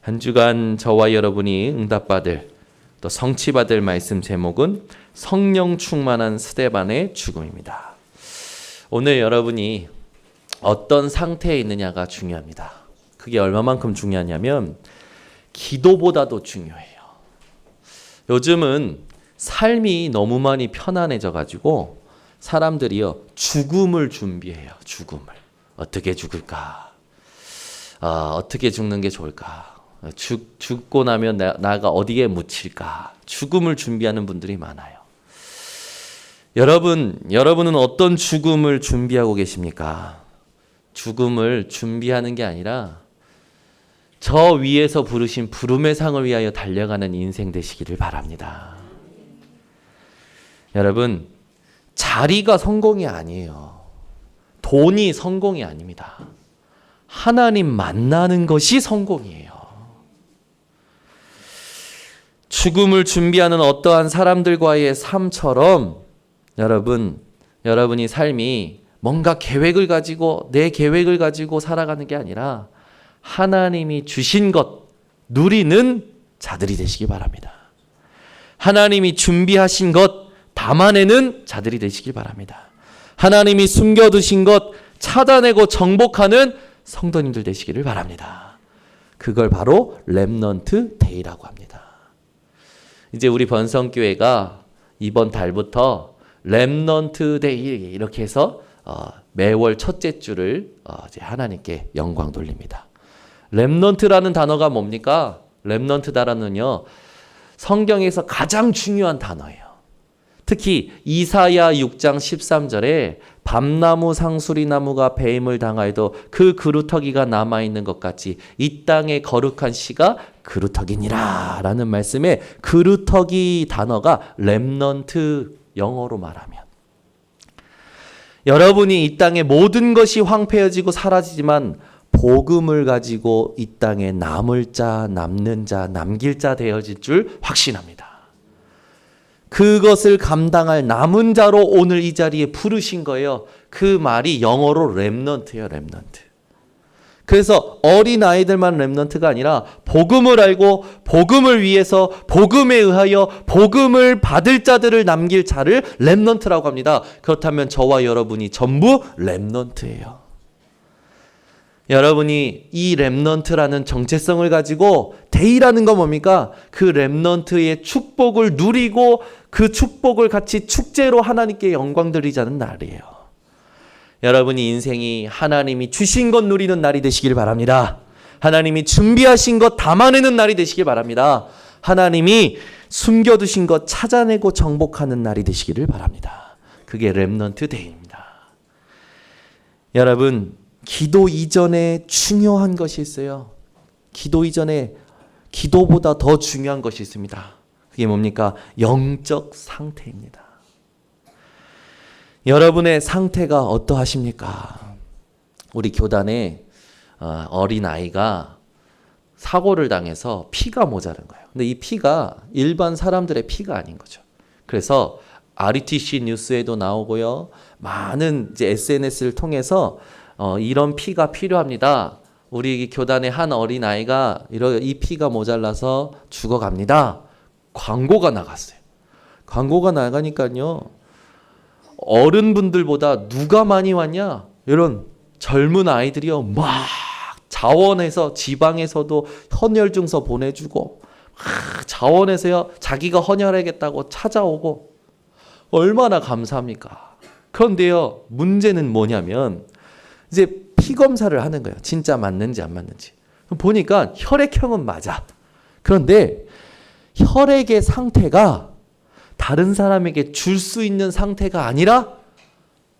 한 주간 저와 여러분이 응답받을 또 성취받을 말씀 제목은 성령 충만한 스데반의 죽음입니다. 오늘 여러분이 어떤 상태에 있느냐가 중요합니다. 그게 얼마만큼 중요하냐면 기도보다도 중요해요. 요즘은 삶이 너무 많이 편안해져 가지고 사람들이요 죽음을 준비해요. 죽음을 어떻게 죽을까? 어떻게 죽는 게 좋을까? 죽고 나면 나가 어디에 묻힐까? 죽음을 준비하는 분들이 많아요. 여러분은 어떤 죽음을 준비하고 계십니까? 죽음을 준비하는 게 아니라 저 위에서 부르신 부름의 상을 위하여 달려가는 인생 되시기를 바랍니다. 여러분, 자리가 성공이 아니에요. 돈이 성공이 아닙니다. 하나님 만나는 것이 성공이에요. 죽음을 준비하는 어떠한 사람들과의 삶처럼 여러분이 삶이 뭔가 계획을 가지고 내 계획을 가지고 살아가는 게 아니라 하나님이 주신 것 누리는 자들이 되시기 바랍니다. 하나님이 준비하신 것 담아내는 자들이 되시기 바랍니다. 하나님이 숨겨두신 것 찾아내고 정복하는 성도님들 되시기를 바랍니다. 그걸 바로 렘넌트 데이라고 합니다. 이제 우리 번성교회가 이번 달부터 렘넌트 데이 이렇게 해서 매월 첫째 주를 이제 하나님께 영광 돌립니다. 렘넌트라는 단어가 뭡니까? 렘넌트다라는요 성경에서 가장 중요한 단어예요. 특히 이사야 6장 13절에 밤나무 상수리나무가 배임을 당하여도 그 그루터기가 남아있는 것 같이 이 땅의 거룩한 씨가 그루터기니라 라는 말씀에 그루터기 단어가 렘넌트 영어로 말하면 여러분이 이 땅의 모든 것이 황폐해지고 사라지지만 복음을 가지고 이 땅에 남을 자, 남는 자, 남길 자 되어질 줄 확신합니다. 그것을 감당할 남은 자로 오늘 이 자리에 부르신 거예요. 그 말이 영어로 렘넌트예요. 렘넌트. 그래서 어린 아이들만 렘넌트가 아니라 복음을 알고 복음을 위해서 복음에 의하여 복음을 받을 자들을 남길 자를 렘넌트라고 합니다. 그렇다면 저와 여러분이 전부 렘넌트예요. 여러분이 이 렘넌트라는 정체성을 가지고 데이라는 건 뭡니까? 그 렘넌트의 축복을 누리고 그 축복을 같이 축제로 하나님께 영광 드리자는 날이에요. 여러분이 인생이 하나님이 주신 것 누리는 날이 되시길 바랍니다. 하나님이 준비하신 것 담아내는 날이 되시길 바랍니다. 하나님이 숨겨두신 것 찾아내고 정복하는 날이 되시기를 바랍니다. 그게 렘넌트 데이입니다. 여러분, 기도 이전에 중요한 것이 있어요. 기도 이전에 기도보다 더 중요한 것이 있습니다. 그게 뭡니까? 영적 상태입니다. 여러분의 상태가 어떠하십니까? 우리 교단에 어린 아이가 사고를 당해서 피가 모자란 거예요. 근데 이 피가 일반 사람들의 피가 아닌 거죠. 그래서 RTC 뉴스에도 나오고요. 많은 이제 SNS를 통해서 이런 피가 필요합니다. 우리 교단의 한 어린 아이가 이 피가 모자라서 죽어갑니다. 광고가 나갔어요. 광고가 나가니까요. 어른분들보다 누가 많이 왔냐? 이런 젊은 아이들이요. 막 자원에서 지방에서도 헌혈증서 보내주고 자원에서요. 자기가 헌혈하겠다고 찾아오고 얼마나 감사합니까? 그런데요. 문제는 뭐냐면 이제 피 검사를 하는 거예요. 진짜 맞는지 안 맞는지. 보니까 혈액형은 맞아. 그런데 혈액의 상태가 다른 사람에게 줄 수 있는 상태가 아니라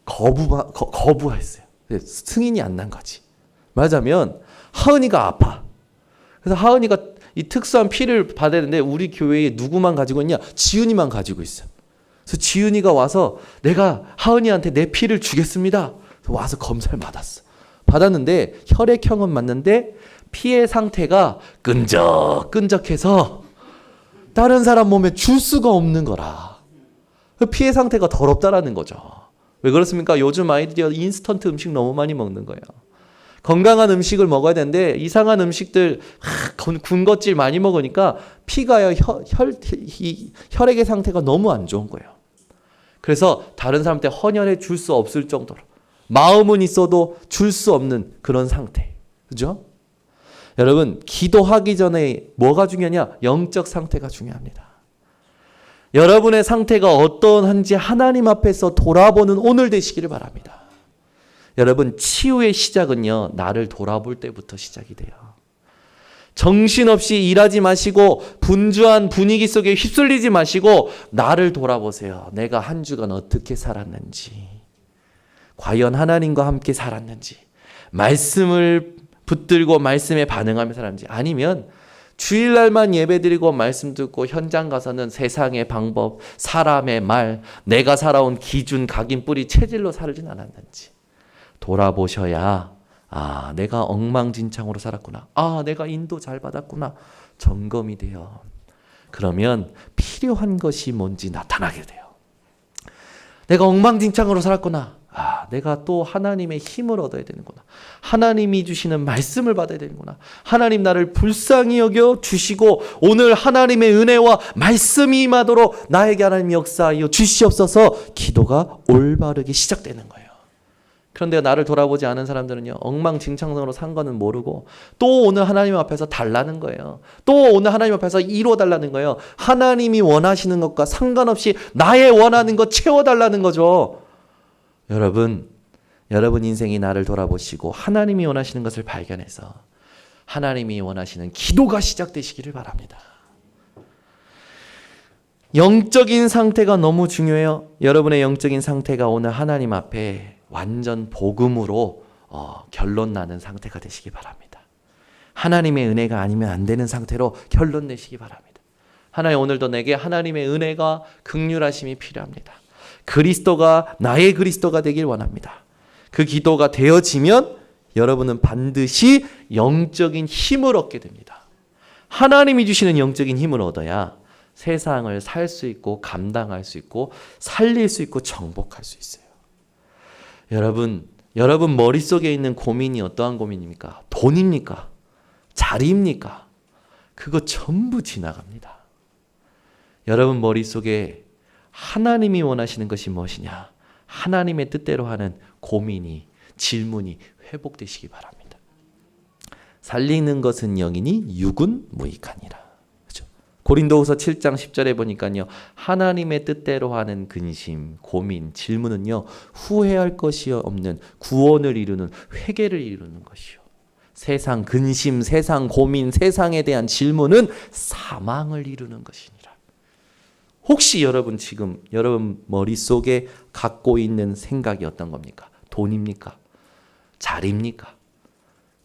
거부했어요. 승인이 안 난 거지. 말하자면 하은이가 아파. 그래서 하은이가 이 특수한 피를 받아야 되는데 우리 교회에 누구만 가지고 있냐? 지은이만 가지고 있어. 그래서 지은이가 와서 내가 하은이한테 내 피를 주겠습니다. 와서 검사를 받았는데 혈액형은 맞는데 피의 상태가 끈적끈적해서 다른 사람 몸에 줄 수가 없는 거라. 피의 상태가 더럽다라는 거죠. 왜 그렇습니까? 요즘 아이들이 인스턴트 음식 너무 많이 먹는 거예요. 건강한 음식을 먹어야 되는데 이상한 음식들 군것질 많이 먹으니까 피가요 혈액의 상태가 너무 안 좋은 거예요. 그래서 다른 사람한테 헌혈해 줄 수 없을 정도로 마음은 있어도 줄 수 없는 그런 상태. 그죠? 여러분 기도하기 전에 뭐가 중요하냐? 영적 상태가 중요합니다. 여러분의 상태가 어떠한지 하나님 앞에서 돌아보는 오늘 되시기를 바랍니다. 여러분 치유의 시작은요 나를 돌아볼 때부터 시작이 돼요. 정신없이 일하지 마시고 분주한 분위기 속에 휩쓸리지 마시고 나를 돌아보세요. 내가 한 주간 어떻게 살았는지, 과연 하나님과 함께 살았는지, 말씀을 붙들고 말씀에 반응하며 살았는지, 아니면 주일날만 예배드리고 말씀 듣고 현장 가서는 세상의 방법, 사람의 말, 내가 살아온 기준, 각인, 뿌리, 체질로 살진 않았는지 돌아보셔야 내가 엉망진창으로 살았구나. 내가 인도 잘 받았구나. 점검이 돼요. 그러면 필요한 것이 뭔지 나타나게 돼요. 내가 엉망진창으로 살았구나. 내가 또 하나님의 힘을 얻어야 되는구나. 하나님이 주시는 말씀을 받아야 되는구나. 하나님 나를 불쌍히 여겨 주시고 오늘 하나님의 은혜와 말씀이 임하도록 나에게 하나님 역사하여 주시옵소서. 기도가 올바르게 시작되는 거예요. 그런데 나를 돌아보지 않은 사람들은요 엉망진창으로 산 거는 모르고 또 오늘 하나님 앞에서 달라는 거예요. 또 오늘 하나님 앞에서 이루어달라는 거예요. 하나님이 원하시는 것과 상관없이 나의 원하는 것 채워달라는 거죠. 여러분 인생이 나를 돌아보시고 하나님이 원하시는 것을 발견해서 하나님이 원하시는 기도가 시작되시기를 바랍니다. 영적인 상태가 너무 중요해요. 여러분의 영적인 상태가 오늘 하나님 앞에 완전 복음으로 결론 나는 상태가 되시기 바랍니다. 하나님의 은혜가 아니면 안 되는 상태로 결론 내시기 바랍니다. 하나님 오늘도 내게 하나님의 은혜가 긍휼하심이 필요합니다. 그리스도가 나의 그리스도가 되길 원합니다. 그 기도가 되어지면 여러분은 반드시 영적인 힘을 얻게 됩니다. 하나님이 주시는 영적인 힘을 얻어야 세상을 살 수 있고 감당할 수 있고 살릴 수 있고 정복할 수 있어요. 여러분 머릿속에 있는 고민이 어떠한 고민입니까? 돈입니까? 자리입니까? 그거 전부 지나갑니다. 여러분 머릿속에 하나님이 원하시는 것이 무엇이냐? 하나님의 뜻대로 하는 고민이, 질문이 회복되시기 바랍니다. 살리는 것은 영이니 육은 무익하니라. 그렇죠? 고린도후서 7장 10절에 보니까요. 하나님의 뜻대로 하는 근심, 고민, 질문은요. 후회할 것이 없는 구원을 이루는 회개를 이루는 것이요. 세상 근심, 세상 고민, 세상에 대한 질문은 사망을 이루는 것이니라. 혹시 여러분 지금 여러분 머릿속에 갖고 있는 생각이 어떤 겁니까? 돈입니까? 자리입니까?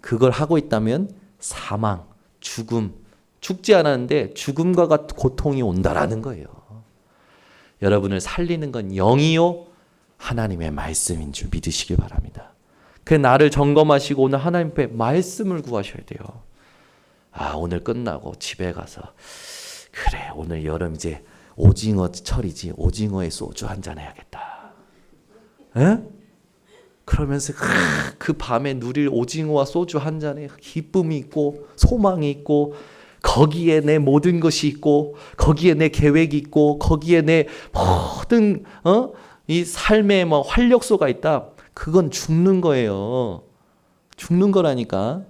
그걸 하고 있다면 사망, 죽음, 죽지 않았는데 죽음과 같은 고통이 온다라는 거예요. 여러분을 살리는 건 영이요 하나님의 말씀인 줄 믿으시길 바랍니다. 그 나를 점검하시고 오늘 하나님 앞에 말씀을 구하셔야 돼요. 오늘 끝나고 집에 가서 그래 오늘 여름 이제 오징어 철이지 오징어에 소주 한잔 해야겠다. 에? 그러면서 그 밤에 누릴 오징어와 소주 한 잔에 기쁨이 있고 소망이 있고 거기에 내 모든 것이 있고 거기에 내 계획이 있고 거기에 내 모든 이 삶의 활력소가 있다. 그건 죽는 거예요. 죽는 거라니까.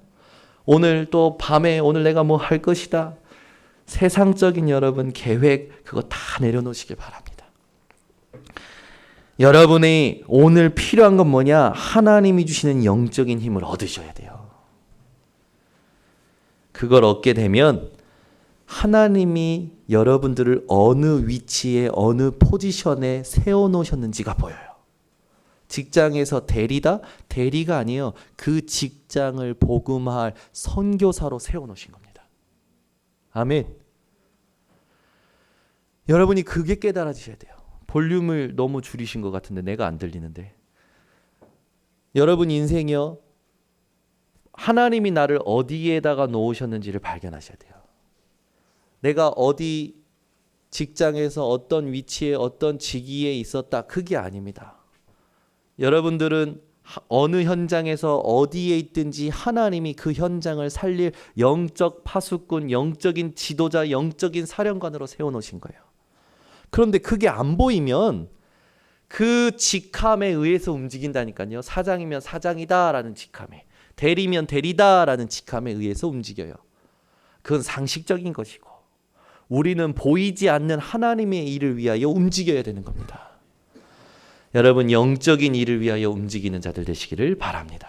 오늘 또 밤에 오늘 내가 뭐 할 것이다. 세상적인 여러분 계획 그거 다 내려놓으시길 바랍니다. 여러분이 오늘 필요한 건 뭐냐? 하나님이 주시는 영적인 힘을 얻으셔야 돼요. 그걸 얻게 되면 하나님이 여러분들을 어느 위치에 어느 포지션에 세워놓으셨는지가 보여요. 직장에서 대리다? 대리가 아니에요. 그 직장을 복음화할 선교사로 세워놓으신 겁니다. 아멘. 여러분이 그게 깨달아지셔야 돼요. 볼륨을 너무 줄이신 것 같은데 내가 안 들리는데. 여러분 인생이요. 하나님이 나를 어디에다가 놓으셨는지를 발견하셔야 돼요. 내가 어디 직장에서 어떤 위치에 어떤 직위에 있었다. 그게 아닙니다. 여러분들은 어느 현장에서 어디에 있든지 하나님이 그 현장을 살릴 영적 파수꾼, 영적인 지도자, 영적인 사령관으로 세워놓으신 거예요. 그런데 그게 안 보이면 그 직함에 의해서 움직인다니까요. 사장이면 사장이다라는 직함에, 대리면 대리다라는 직함에 의해서 움직여요. 그건 상식적인 것이고, 우리는 보이지 않는 하나님의 일을 위하여 움직여야 되는 겁니다. 여러분, 영적인 일을 위하여 움직이는 자들 되시기를 바랍니다.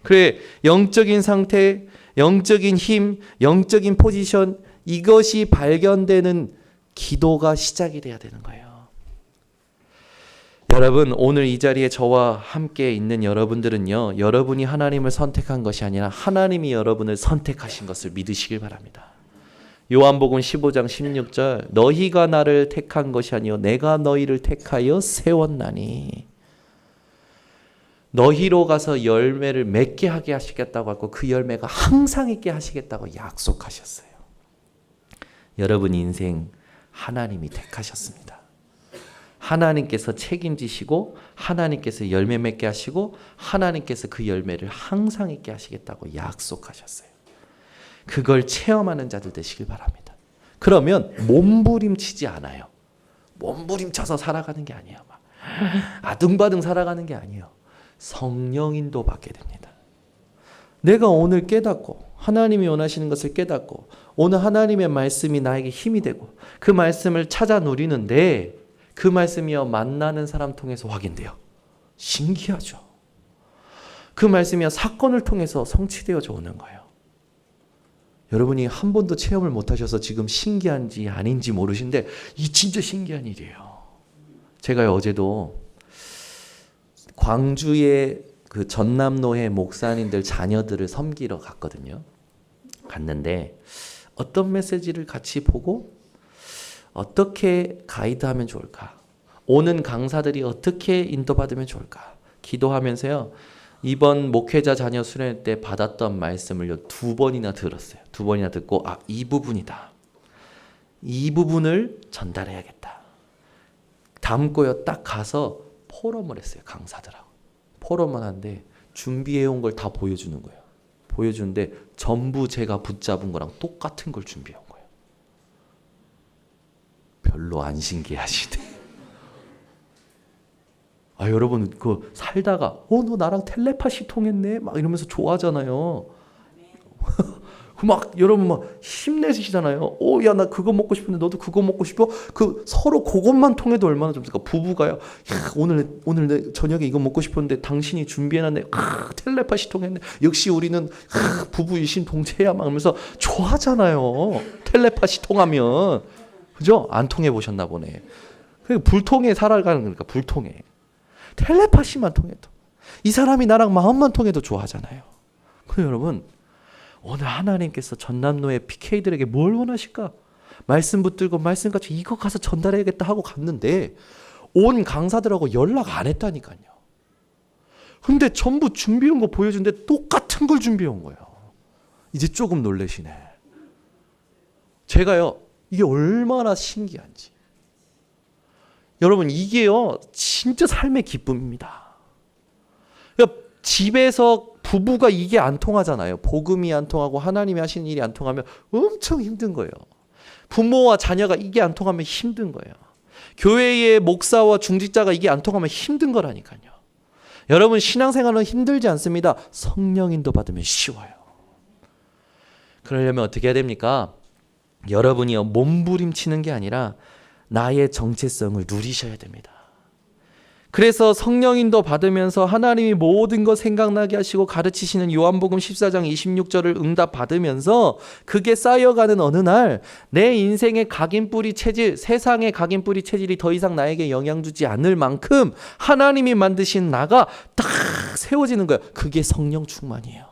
그래, 영적인 상태, 영적인 힘, 영적인 포지션, 이것이 발견되는 기도가 시작이 돼야 되는 거예요. 여러분, 오늘 이 자리에 저와 함께 있는 여러분들은요, 여러분이 하나님을 선택한 것이 아니라 하나님이 여러분을 선택하신 것을 믿으시길 바랍니다. 요한복음 15장 16절, 너희가 나를 택한 것이 아니요 내가 너희를 택하여 세웠나니. 너희로 가서 열매를 맺게 하게 하시겠다고 하고 그 열매가 항상 있게 하시겠다고 약속하셨어요. 여러분 인생 하나님이 택하셨습니다. 하나님께서 책임지시고 하나님께서 열매 맺게 하시고 하나님께서 그 열매를 항상 있게 하시겠다고 약속하셨어요. 그걸 체험하는 자들 되시길 바랍니다. 그러면 몸부림치지 않아요. 몸부림쳐서 살아가는 게 아니에요. 막 아등바등 살아가는 게 아니에요. 성령 인도 받게 됩니다. 내가 오늘 깨닫고 하나님이 원하시는 것을 깨닫고 오늘 하나님의 말씀이 나에게 힘이 되고 그 말씀을 찾아 누리는데 그 말씀이요 만나는 사람 통해서 확인돼요. 신기하죠. 그 말씀이요 사건을 통해서 성취되어져 오는 거예요. 여러분이 한 번도 체험을 못 하셔서 지금 신기한지 아닌지 모르시는데 이 진짜 신기한 일이에요. 제가 어제도 광주의 그 전남로의 목사님들 자녀들을 섬기러 갔거든요. 갔는데 어떤 메시지를 같이 보고 어떻게 가이드하면 좋을까? 오는 강사들이 어떻게 인도받으면 좋을까? 기도하면서요. 이번 목회자 자녀 수련 때 받았던 말씀을 2번이나 들었어요. 2번이나 듣고 이 부분이다. 이 부분을 전달해야겠다. 담고요. 딱 가서 포럼을 했어요. 강사들하고. 포럼을 하는데 준비해온 걸 다 보여주는 거예요. 보여주는데 전부 제가 붙잡은 거랑 똑같은 걸 준비해온 거예요. 별로 안 신기하시네. 여러분 그 살다가 너 나랑 텔레파시 통했네 막 이러면서 좋아하잖아요. 막 여러분 막 힘내시잖아요. 야 나 그거 먹고 싶은데 너도 그거 먹고 싶어? 그 서로 그것만 통해도 얼마나 좋습니까? 부부가요. 오늘 내 저녁에 이거 먹고 싶었는데 당신이 준비해놨네. 텔레파시 통했네. 역시 우리는 부부 일심동체야 막 하면서 좋아하잖아요. 텔레파시 통하면 그죠? 안 통해 보셨나 보네. 불통해 살아가는 거니까 불통해. 텔레파시만 통해도 이 사람이 나랑 마음만 통해도 좋아하잖아요. 그럼 여러분 오늘 하나님께서 전남로의 PK들에게 뭘 원하실까? 말씀 붙들고 말씀 같이 이거 가서 전달해야겠다 하고 갔는데 온 강사들하고 연락 안 했다니까요. 근데 전부 준비한 거 보여주는데 똑같은 걸 준비한 거예요. 이제 조금 놀라시네. 제가요 이게 얼마나 신기한지. 여러분 이게요 진짜 삶의 기쁨입니다. 그러니까 집에서 부부가 이게 안 통하잖아요. 복음이 안 통하고 하나님이 하시는 일이 안 통하면 엄청 힘든 거예요. 부모와 자녀가 이게 안 통하면 힘든 거예요. 교회의 목사와 중직자가 이게 안 통하면 힘든 거라니까요. 여러분 신앙생활은 힘들지 않습니다. 성령 인도 받으면 쉬워요. 그러려면 어떻게 해야 됩니까? 여러분이요 몸부림치는 게 아니라 나의 정체성을 누리셔야 됩니다. 그래서 성령 인도 받으면서 하나님이 모든 것 생각나게 하시고 가르치시는 요한복음 14장 26절을 응답 받으면서 그게 쌓여가는 어느 날 내 인생의 각인뿌리 체질, 세상의 각인뿌리 체질이 더 이상 나에게 영향 주지 않을 만큼 하나님이 만드신 나가 딱 세워지는 거예요. 그게 성령 충만이에요.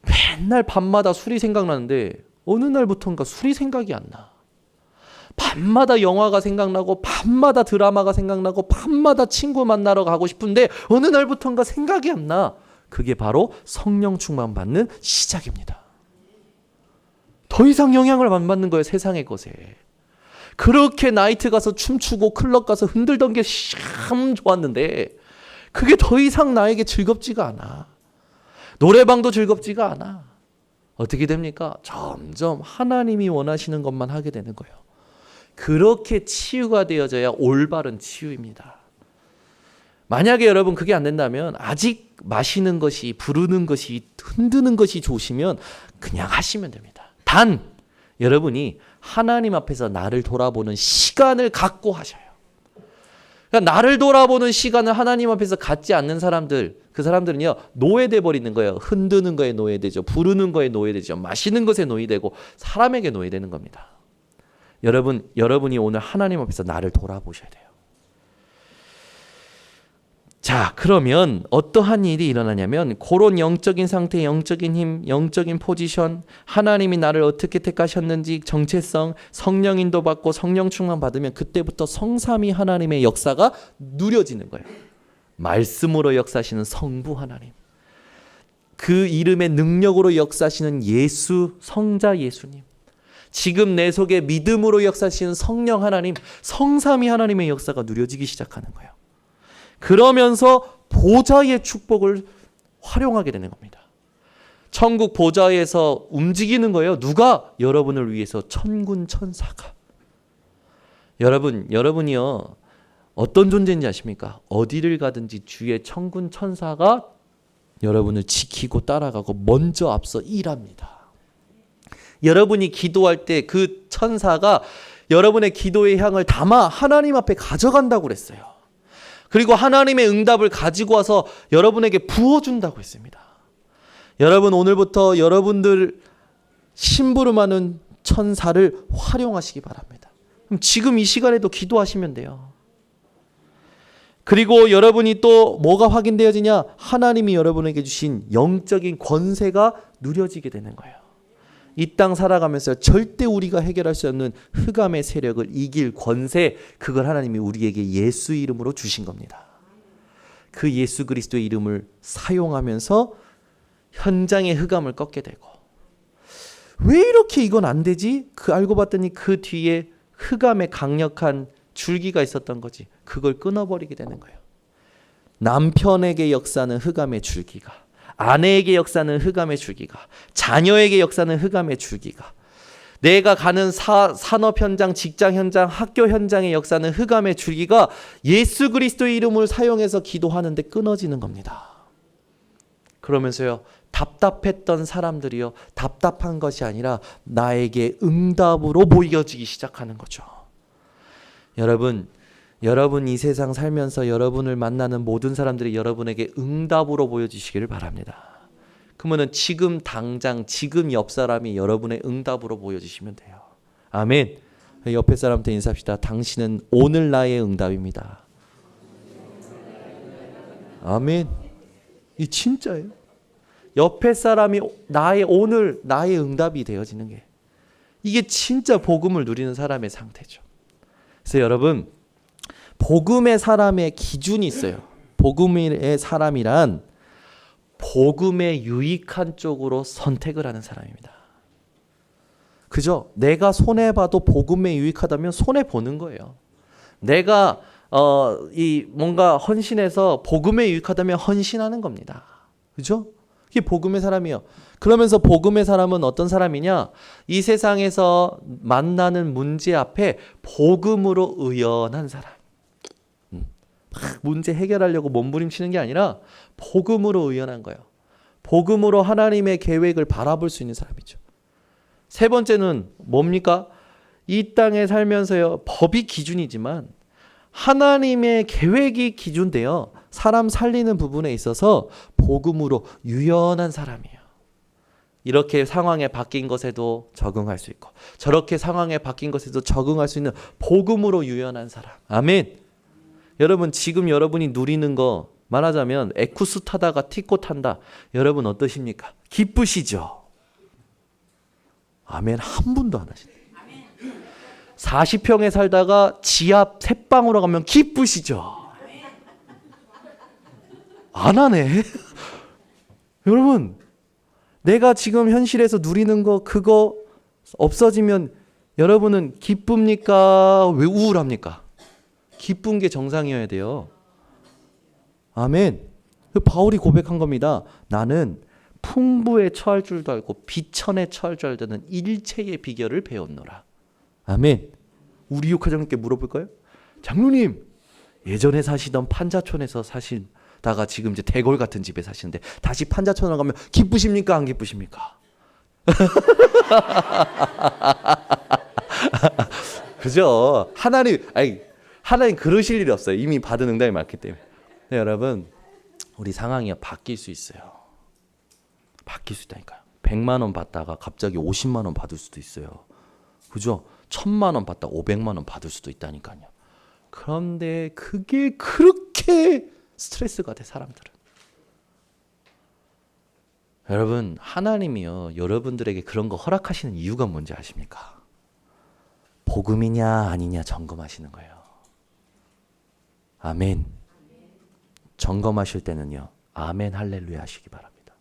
맨날 밤마다 술이 생각나는데 어느 날부터인가 술이 생각이 안 나. 밤마다 영화가 생각나고 밤마다 드라마가 생각나고 밤마다 친구 만나러 가고 싶은데 어느 날부터인가 생각이 안 나. 그게 바로 성령 충만 받는 시작입니다. 더 이상 영향을 안 받는 거예요. 세상의 것에. 그렇게 나이트 가서 춤추고 클럽 가서 흔들던 게 참 좋았는데 그게 더 이상 나에게 즐겁지가 않아. 노래방도 즐겁지가 않아. 어떻게 됩니까? 점점 하나님이 원하시는 것만 하게 되는 거예요. 그렇게 치유가 되어져야 올바른 치유입니다. 만약에 여러분 그게 안 된다면, 아직 마시는 것이, 부르는 것이, 흔드는 것이 좋으시면 그냥 하시면 됩니다. 단 여러분이 하나님 앞에서 나를 돌아보는 시간을 갖고 하셔요. 그러니까 나를 돌아보는 시간을 하나님 앞에서 갖지 않는 사람들, 그 사람들은요 노예돼 버리는 거예요. 흔드는 거에 노예되죠. 부르는 거에 노예되죠. 마시는 것에 노예되고 사람에게 노예되는 겁니다. 여러분이 오늘 하나님 앞에서 나를 돌아보셔야 돼요. 자, 그러면 어떠한 일이 일어나냐면, 그런 영적인 상태, 영적인 힘, 영적인 포지션, 하나님이 나를 어떻게 택하셨는지 정체성, 성령 인도 받고 성령 충만 받으면 그때부터 성삼위 하나님의 역사가 누려지는 거예요. 말씀으로 역사하시는 성부 하나님, 그 이름의 능력으로 역사하시는 예수, 성자 예수님, 지금 내 속에 믿음으로 역사하시는 성령 하나님, 성삼위 하나님의 역사가 누려지기 시작하는 거예요. 그러면서 보좌의 축복을 활용하게 되는 겁니다. 천국 보좌에서 움직이는 거예요. 누가? 여러분을 위해서 천군 천사가. 여러분이요 어떤 존재인지 아십니까? 어디를 가든지 주의 천군 천사가 여러분을 지키고 따라가고 먼저 앞서 일합니다. 여러분이 기도할 때 그 천사가 여러분의 기도의 향을 담아 하나님 앞에 가져간다고 그랬어요. 그리고 하나님의 응답을 가지고 와서 여러분에게 부어준다고 했습니다. 여러분, 오늘부터 여러분들 심부름하는 천사를 활용하시기 바랍니다. 그럼 지금 이 시간에도 기도하시면 돼요. 그리고 여러분이 또 뭐가 확인되어지냐? 하나님이 여러분에게 주신 영적인 권세가 누려지게 되는 거예요. 이 땅 살아가면서 절대 우리가 해결할 수 없는 흑암의 세력을 이길 권세, 그걸 하나님이 우리에게 예수 이름으로 주신 겁니다. 그 예수 그리스도의 이름을 사용하면서 현장의 흑암을 꺾게 되고, 왜 이렇게 이건 안 되지? 알고 봤더니 그 뒤에 흑암의 강력한 줄기가 있었던 거지. 그걸 끊어버리게 되는 거예요. 남편에게 역사는 흑암의 줄기가, 아내에게 역사는 흑암의 줄기가, 자녀에게 역사는 흑암의 줄기가, 내가 가는 산업 현장, 직장 현장, 학교 현장의 역사는 흑암의 줄기가 예수 그리스도의 이름을 사용해서 기도하는데 끊어지는 겁니다. 그러면서요 답답했던 사람들이요 답답한 것이 아니라 나에게 응답으로 보여지기 시작하는 거죠. 여러분 이 세상 살면서 여러분을 만나는 모든 사람들이 여러분에게 응답으로 보여지시기를 바랍니다. 그러면 지금 당장 지금 옆 사람이 여러분의 응답으로 보여지시면 돼요. 아멘. 옆에 사람한테 인사합시다. 당신은 오늘 나의 응답입니다. 아멘. 이 진짜예요. 옆에 사람이 오늘 나의 응답이 되어지는 게, 이게 진짜 복음을 누리는 사람의 상태죠. 그래서 여러분, 복음의 사람의 기준이 있어요. 복음의 사람이란 복음에 유익한 쪽으로 선택을 하는 사람입니다. 그죠? 내가 손해봐도 복음에 유익하다면 손해보는 거예요. 내가 뭔가 헌신해서 복음에 유익하다면 헌신하는 겁니다. 그죠? 이게 복음의 사람이에요. 그러면서 복음의 사람은 어떤 사람이냐? 이 세상에서 만나는 문제 앞에 복음으로 의연한 사람. 막 문제 해결하려고 몸부림치는 게 아니라 복음으로 의연한 거예요. 복음으로 하나님의 계획을 바라볼 수 있는 사람이죠. 세 번째는 뭡니까? 이 땅에 살면서요, 법이 기준이지만 하나님의 계획이 기준되어 사람 살리는 부분에 있어서 복음으로 유연한 사람이에요. 이렇게 상황에 바뀐 것에도 적응할 수 있고, 저렇게 상황에 바뀐 것에도 적응할 수 있는 복음으로 유연한 사람. 아멘. 여러분, 지금 여러분이 누리는 거 말하자면 에쿠스 타다가 티코 탄다. 여러분 어떠십니까? 기쁘시죠? 아멘. 한 분도 안 하시네. 40평에 살다가 지하 3방으로 가면 기쁘시죠? 안 하네. 여러분, 내가 지금 현실에서 누리는 거 그거 없어지면 여러분은 기쁩니까? 왜 우울합니까? 기쁜 게 정상이어야 돼요. 아멘. 바울이 고백한 겁니다. 나는 풍부에 처할 줄도 알고 비천에 처할 줄 알다는 일체의 비결을 배웠노라. 아멘. 우리 육화장님께 물어볼까요? 장로님, 예전에 사시던 판자촌에서 사시다가 지금 이제 대궐 같은 집에 사시는데 다시 판자촌으로 가면 기쁘십니까? 안 기쁘십니까? 그죠? 하나님 그러실 일이 없어요. 이미 받은 응답이 많기 때문에. 네, 여러분, 우리 상황이 바뀔 수 있어요. 바뀔 수 있다니까요. 100만 원 받다가 갑자기 50만 원 받을 수도 있어요. 그죠? 1000만 원 받다가 500만 원 받을 수도 있다니까요. 그런데 그게 그렇게 스트레스가 돼, 사람들은. 여러분, 하나님이요, 여러분들에게 그런 거 허락하시는 이유가 뭔지 아십니까? 복음이냐 아니냐 점검하시는 거예요. 아멘. 점검하실 때는요, 아멘 할렐루야 하시기 바랍니다.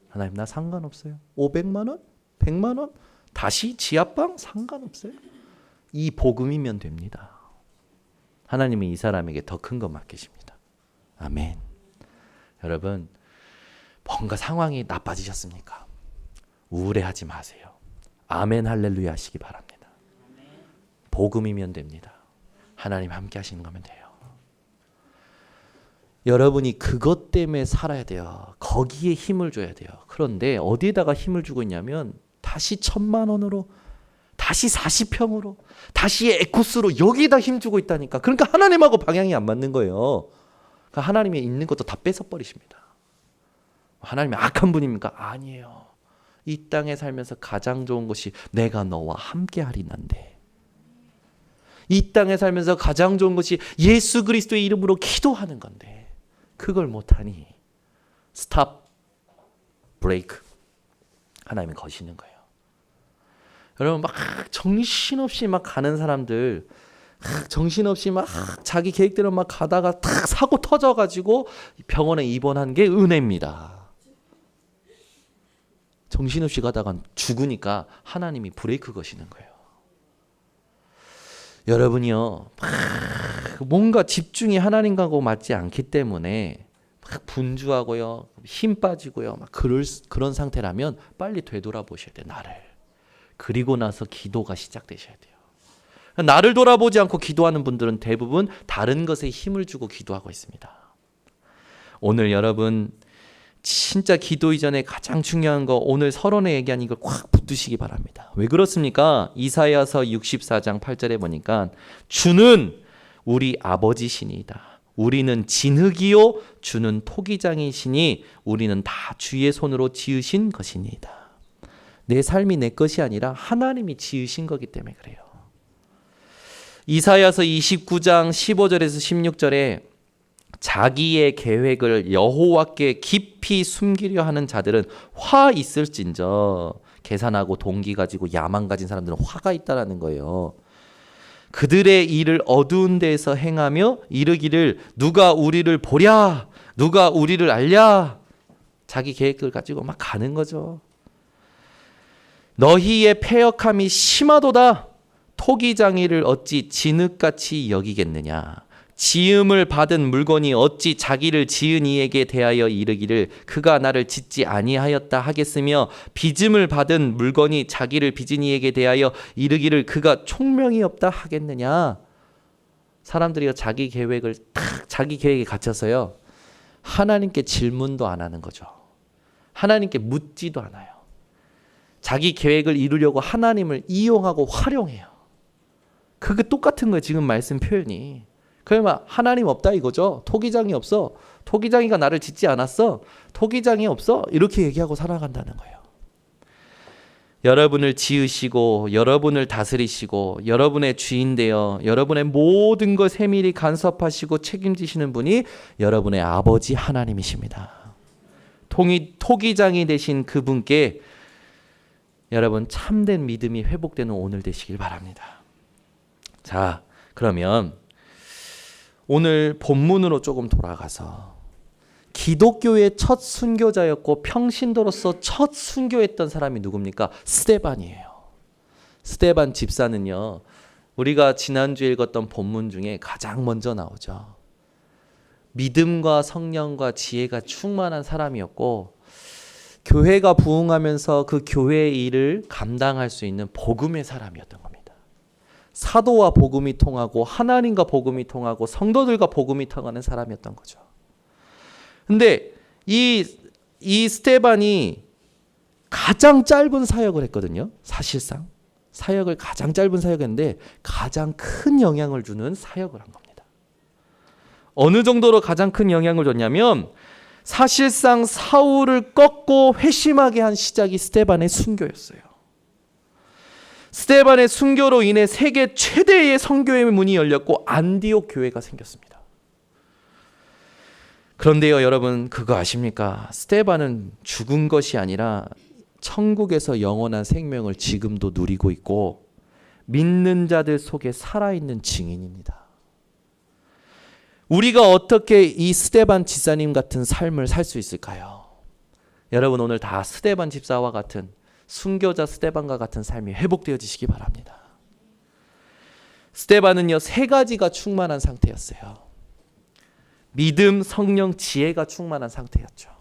하나님, 나 상관없어요. 500만 원? 100만 원? 다시 지하방? 상관없어요. 이 복음이면 됩니다. 하나님이 이 사람에게 더 큰 거 맡기십니다. 아멘. 여러분, 뭔가 상황이 나빠지셨습니까? 우울해하지 마세요. 아멘 할렐루야 하시기 바랍니다. 복음이면 됩니다. 하나님 함께 하시는 거면 돼요. 여러분이 그것 때문에 살아야 돼요. 거기에 힘을 줘야 돼요. 그런데 어디에다가 힘을 주고 있냐면 다시 1000만 원으로, 다시 40평으로, 다시 에코스로 여기에다 힘주고 있다니까. 그러니까 하나님하고 방향이 안 맞는 거예요. 그러니까 하나님이 있는 것도 다 뺏어버리십니다. 하나님이 악한 분입니까? 아니에요. 이 땅에 살면서 가장 좋은 것이 내가 너와 함께 하리난데, 이 땅에 살면서 가장 좋은 것이 예수 그리스도의 이름으로 기도하는 건데 그걸 못하니 스탑, 브레이크. 하나님이 거시는 거예요. 여러분, 막 정신없이 막 가는 사람들, 정신없이 막 자기 계획대로 막 가다가 탁 사고 터져가지고 병원에 입원한 게 은혜입니다. 정신없이 가다가 죽으니까 하나님이 브레이크 거시는 거예요. 여러분이요, 뭔가 집중이 하나님과고 맞지 않기 때문에 막 분주하고요, 힘 빠지고요, 막 그런 상태라면 빨리 되돌아보셔야 돼요, 나를. 그리고 나서 기도가 시작되셔야 돼요. 나를 돌아보지 않고 기도하는 분들은 대부분 다른 것에 힘을 주고 기도하고 있습니다. 오늘 여러분, 진짜 기도 이전에 가장 중요한 거, 오늘 서론에 얘기한 이걸 꽉 붙드시기 바랍니다. 왜 그렇습니까? 이사야서 64장 8절에 보니까 주는 우리 아버지시니이다. 우리는 진흙이요 주는 토기장이시니 우리는 다 주의 손으로 지으신 것이니이다. 내 삶이 내 것이 아니라 하나님이 지으신 거기 때문에 그래요. 이사야서 29장 15절에서 16절에 자기의 계획을 여호와께 깊이 숨기려 하는 자들은 화 있을진저, 계산하고 동기 가지고 야망 가진 사람들은 화가 있다라는 거예요. 그들의 일을 어두운 데에서 행하며 이르기를 누가 우리를 보랴, 누가 우리를 알랴. 자기 계획을 가지고 막 가는 거죠. 너희의 패역함이 심하도다. 토기장이를 어찌 진흙같이 여기겠느냐. 지음을 받은 물건이 어찌 자기를 지은 이에게 대하여 이르기를 그가 나를 짓지 아니하였다 하겠으며, 빚음을 받은 물건이 자기를 빚은 이에게 대하여 이르기를 그가 총명이 없다 하겠느냐. 사람들이 자기 계획에 갇혀서요, 하나님께 질문도 안 하는 거죠. 하나님께 묻지도 않아요. 자기 계획을 이루려고 하나님을 이용하고 활용해요. 그게 똑같은 거예요, 지금 말씀 표현이. 그러면 하나님 없다 이거죠. 토기장이 없어. 토기장이가 나를 짓지 않았어. 토기장이 없어. 이렇게 얘기하고 살아간다는 거예요. 여러분을 지으시고 여러분을 다스리시고 여러분의 주인 되어 여러분의 모든 것 세밀히 간섭하시고 책임지시는 분이 여러분의 아버지 하나님이십니다. 토기장이 되신 그분께 여러분 참된 믿음이 회복되는 오늘 되시길 바랍니다. 자, 그러면 오늘 본문으로 조금 돌아가서 기독교의 첫 순교자였고 평신도로서 첫 순교했던 사람이 누굽니까? 스데반이에요. 스데반 집사는요, 우리가 지난주에 읽었던 본문 중에 가장 먼저 나오죠. 믿음과 성령과 지혜가 충만한 사람이었고 교회가 부흥하면서 그 교회의 일을 감당할 수 있는 복음의 사람이었던 겁니다. 사도와 복음이 통하고 하나님과 복음이 통하고 성도들과 복음이 통하는 사람이었던 거죠. 근데 이 스데반이 가장 짧은 사역을 했거든요. 사실상 사역을 가장 짧은 사역했는데 가장 큰 영향을 주는 사역을 한 겁니다. 어느 정도로 가장 큰 영향을 줬냐면 사실상 사울을 꺾고 회심하게 한 시작이 스데반의 순교였어요. 스데반의 순교로 인해 세계 최대의 선교의 문이 열렸고 안디옥 교회가 생겼습니다. 그런데요, 여러분 그거 아십니까? 스데반은 죽은 것이 아니라 천국에서 영원한 생명을 지금도 누리고 있고 믿는 자들 속에 살아있는 증인입니다. 우리가 어떻게 이 스데반 집사님 같은 삶을 살 수 있을까요? 여러분 오늘 다 스데반 집사와 같은 순교자 스데반과 같은 삶이 회복되어지시기 바랍니다. 스데반은요 3가지가 충만한 상태였어요. 믿음, 성령, 지혜가 충만한 상태였죠.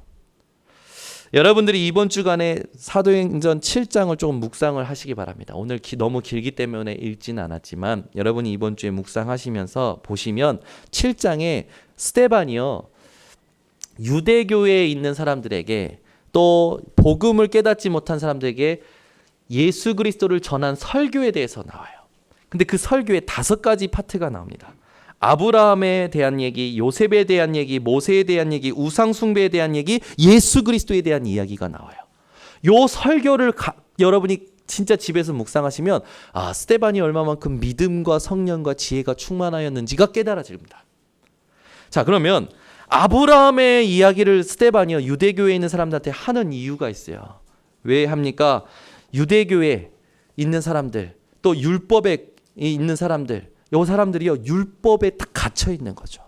여러분들이 이번 주간에 사도행전 7장을 조금 묵상을 하시기 바랍니다. 오늘 너무 길기 때문에 읽지는 않았지만 여러분이 이번 주에 묵상하시면서 보시면 7장에 스데반이요 유대교회에 있는 사람들에게 또 복음을 깨닫지 못한 사람들에게 예수 그리스도를 전한 설교에 대해서 나와요. 근데 그 설교에 5가지 파트가 나옵니다. 아브라함에 대한 얘기, 요셉에 대한 얘기, 모세에 대한 얘기, 우상 숭배에 대한 얘기, 예수 그리스도에 대한 이야기가 나와요. 요 설교를 여러분이 진짜 집에서 묵상하시면 스데반이 얼마만큼 믿음과 성령과 지혜가 충만하였는지가 깨달아집니다. 자, 그러면 아브라함의 이야기를 스데반이요 유대교회에 있는 사람들한테 하는 이유가 있어요. 왜 합니까? 유대교회에 있는 사람들, 또 율법에 있는 사람들, 이 사람들이요 율법에 딱 갇혀 있는 거죠.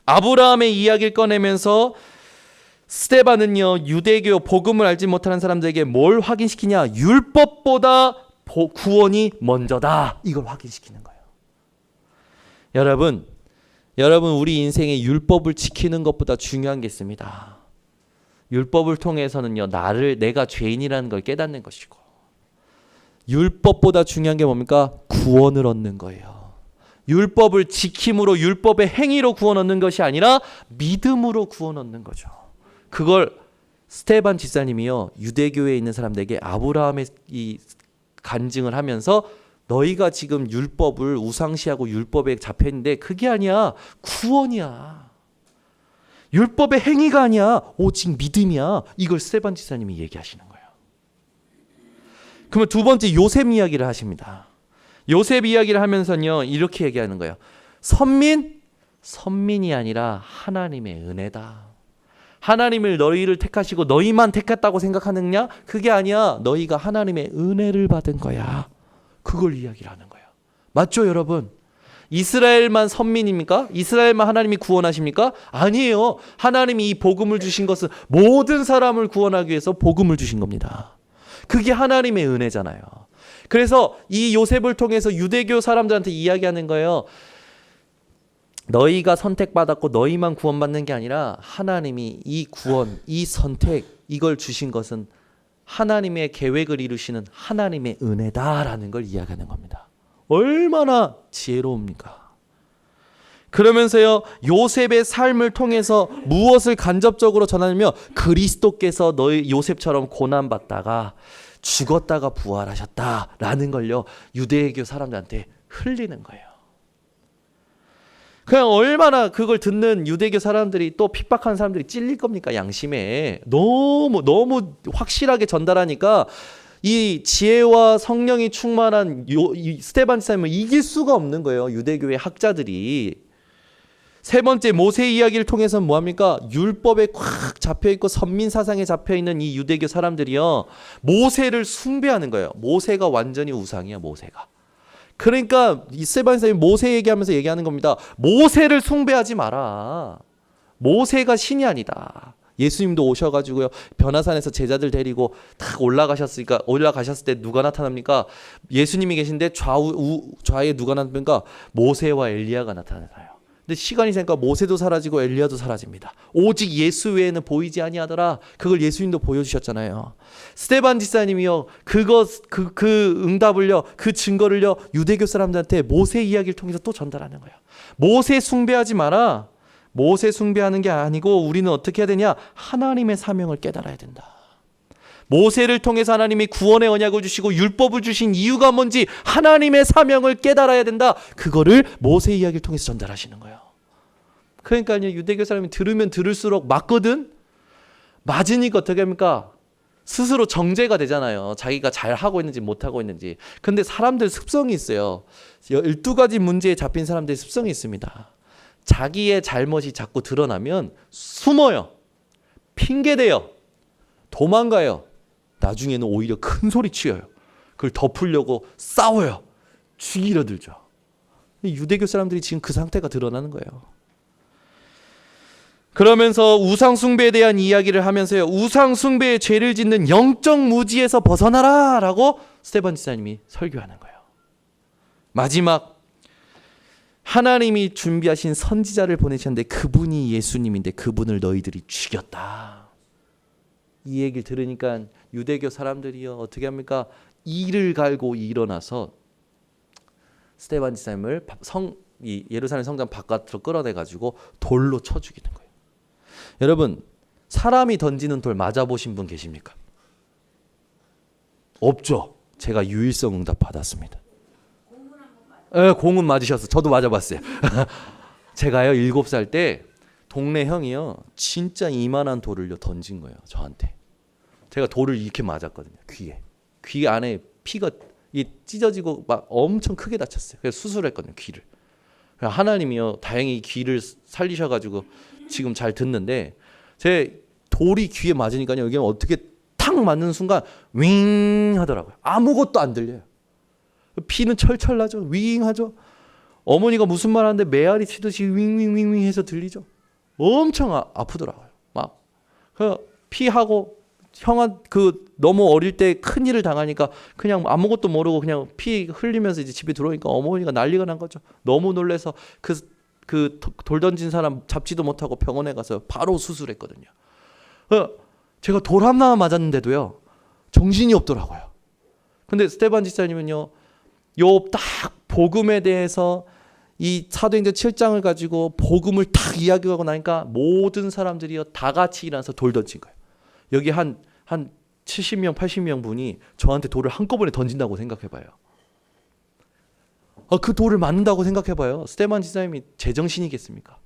아브라함의 이야기를 꺼내면서 스데반은요 유대교 복음을 알지 못하는 사람들에게 뭘 확인시키냐? 율법보다 구원이 먼저다. 이걸 확인시키는 거예요. 여러분 우리 인생에 율법을 지키는 것보다 중요한 게 있습니다. 율법을 통해서는요 내가 죄인이라는 걸 깨닫는 것이고 율법보다 중요한 게 뭡니까? 구원을 얻는 거예요. 율법을 지킴으로 율법의 행위로 구원 얻는 것이 아니라 믿음으로 구원 얻는 거죠. 그걸 스데반 집사님이요 유대교회에 있는 사람들에게 아브라함의 이 간증을 하면서 너희가 지금 율법을 우상시하고 율법에 잡혀 있는데 그게 아니야. 구원이야. 율법의 행위가 아니야. 오직 믿음이야. 이걸 스데반 집사님이 얘기하시는 거예요. 그러면 2번째 요셉 이야기를 하십니다. 요셉 이야기를 하면서요 이렇게 얘기하는 거예요. 선민이 아니라 하나님의 은혜다. 하나님을 너희를 택하시고 너희만 택했다고 생각하느냐? 그게 아니야. 너희가 하나님의 은혜를 받은 거야. 그걸 이야기를 하는 거예요. 맞죠, 여러분? 이스라엘만 선민입니까? 이스라엘만 하나님이 구원하십니까? 아니에요. 하나님이 이 복음을 주신 것은 모든 사람을 구원하기 위해서 복음을 주신 겁니다. 그게 하나님의 은혜잖아요. 그래서 이 요셉을 통해서 유대교 사람들한테 이야기하는 거예요. 너희가 선택받았고 너희만 구원받는 게 아니라 하나님이 이 구원, 이 선택 이걸 주신 것은 하나님의 계획을 이루시는 하나님의 은혜다라는 걸 이야기하는 겁니다. 얼마나 지혜로웁니까? 그러면서요 요셉의 삶을 통해서 무엇을 간접적으로 전하냐면 그리스도께서 너희 요셉처럼 고난받다가 죽었다가 부활하셨다라는 걸요 유대교 사람들한테 흘리는 거예요. 그냥 얼마나 그걸 듣는 유대교 사람들이 또 핍박하는 사람들이 찔릴 겁니까? 양심에 너무 확실하게 전달하니까 이 지혜와 성령이 충만한 이 스데반 집사님을 이길 수가 없는 거예요. 유대교의 학자들이. 3번째 모세 이야기를 통해서는 뭐합니까? 율법에 꽉 잡혀있고 선민사상에 잡혀있는 이 유대교 사람들이요 모세를 숭배하는 거예요. 모세가 완전히 우상이야. 모세가. 그러니까 이 스데반 집사님이 모세 얘기하면서 얘기하는 겁니다. 모세를 숭배하지 마라. 모세가 신이 아니다. 예수님도 오셔가지고요 변화산에서 제자들 데리고 탁 올라가셨으니까 올라가셨을 때 누가 나타납니까? 예수님이 계신데 좌에 누가 나타납니까? 모세와 엘리야가 나타나요. 근데 시간이 지나니까 모세도 사라지고 엘리야도 사라집니다. 오직 예수 외에는 보이지 아니하더라. 그걸 예수님도 보여주셨잖아요. 스데반 집사님이요, 그 응답을요, 그 증거를요, 유대교 사람들한테 모세 이야기를 통해서 또 전달하는 거예요. 모세 숭배하지 마라. 모세 숭배하는 게 아니고 우리는 어떻게 해야 되냐? 하나님의 사명을 깨달아야 된다. 모세를 통해서 하나님이 구원의 언약을 주시고 율법을 주신 이유가 뭔지 하나님의 사명을 깨달아야 된다. 그거를 모세 이야기를 통해서 전달하시는 거예요. 그러니까요, 유대교 사람이 들으면 들을수록 맞거든. 맞으니까 어떻게 합니까? 스스로 정죄가 되잖아요. 자기가 잘하고 있는지 못하고 있는지. 근데 사람들 습성이 있어요. 12가지 문제에 잡힌 사람들의 습성이 있습니다. 자기의 잘못이 자꾸 드러나면 숨어요. 핑계대요. 도망가요. 나중에는 오히려 큰 소리 치어요. 그걸 덮으려고 싸워요. 죽이려 들죠. 유대교 사람들이 지금 그 상태가 드러나는 거예요. 그러면서 우상 숭배에 대한 이야기를 하면서요, 우상 숭배의 죄를 짓는 영적 무지에서 벗어나라 라고 스데반 집사님이 설교하는 거예요. 마지막, 하나님이 준비하신 선지자를 보내셨는데 그분이 예수님인데 그분을 너희들이 죽였다. 이 얘기를 들으니까 유대교 사람들이요, 어떻게 합니까? 이를 갈고 일어나서 스데반 집사님을 예루살렘 성전 바깥으로 끌어내가지고 돌로 쳐 죽이는 거예요. 여러분, 사람이 던지는 돌 맞아보신 분 계십니까? 없죠. 제가 유일성 응답 받았습니다. 공은 맞으셨어. 저도 맞아봤어요. 제가요 7살 때 동네 형이요 진짜 이만한 돌을요 던진 거예요 저한테. 제가 돌을 이렇게 맞았거든요. 귀 안에 피가 찢어지고 막 엄청 크게 다쳤어요. 그래서 수술했거든요 귀를. 하나님이요 다행히 귀를 살리셔가지고 지금 잘 듣는데, 제 돌이 귀에 맞으니까요 여기 어떻게 탁 맞는 순간 윙 하더라고요. 아무것도 안 들려요. 피는 철철 나죠. 윙 하죠. 어머니가 무슨 말 하는데 메아리 치듯이 윙윙윙윙 해서 들리죠. 엄청 아프더라고요. 막 피하고 형한 너무 어릴 때 큰 일을 당하니까 그냥 아무것도 모르고 그냥 피 흘리면서 이제 집에 들어오니까 어머니가 난리가 난 거죠. 너무 놀래서 돌 던진 사람 잡지도 못하고 병원에 가서 바로 수술했거든요. 제가 돌 하나 맞았는데도요 정신이 없더라고요. 근데 스데반 집사님은요 요 딱 복음에 대해서 이 사도행전 7장을 가지고 복음을 딱 이야기하고 나니까 모든 사람들이요 다 같이 일어나서 돌 던진 거예요. 여기 한 70명 80명 분이 저한테 돌을 한꺼번에 던진다고 생각해봐요. 그 돌을 맞는다고 생각해봐요. 스데반 집사님이 제정신이겠습니까?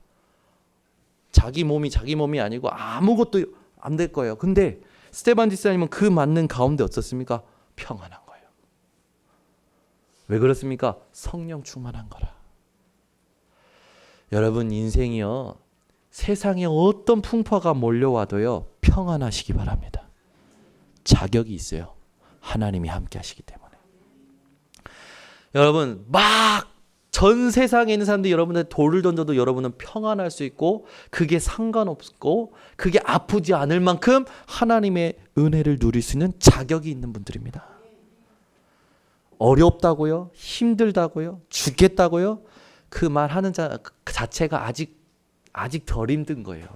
자기 몸이 아니고 아무것도 안 될 거예요. 근데 스데반 집사님은 그 맞는 가운데 어떻습니까? 평안한 거예요. 왜 그렇습니까? 성령 충만한 거라. 여러분 인생이요 세상에 어떤 풍파가 몰려와도요 평안하시기 바랍니다. 자격이 있어요. 하나님이 함께 하시기 때문에. 여러분 막 전 세상에 있는 사람들이 여러분한테 돌을 던져도 여러분은 평안할 수 있고 그게 상관없고 그게 아프지 않을 만큼 하나님의 은혜를 누릴 수 있는 자격이 있는 분들입니다. 어렵다고요? 힘들다고요? 죽겠다고요? 그 말하는 자체가 아직 덜 힘든 거예요.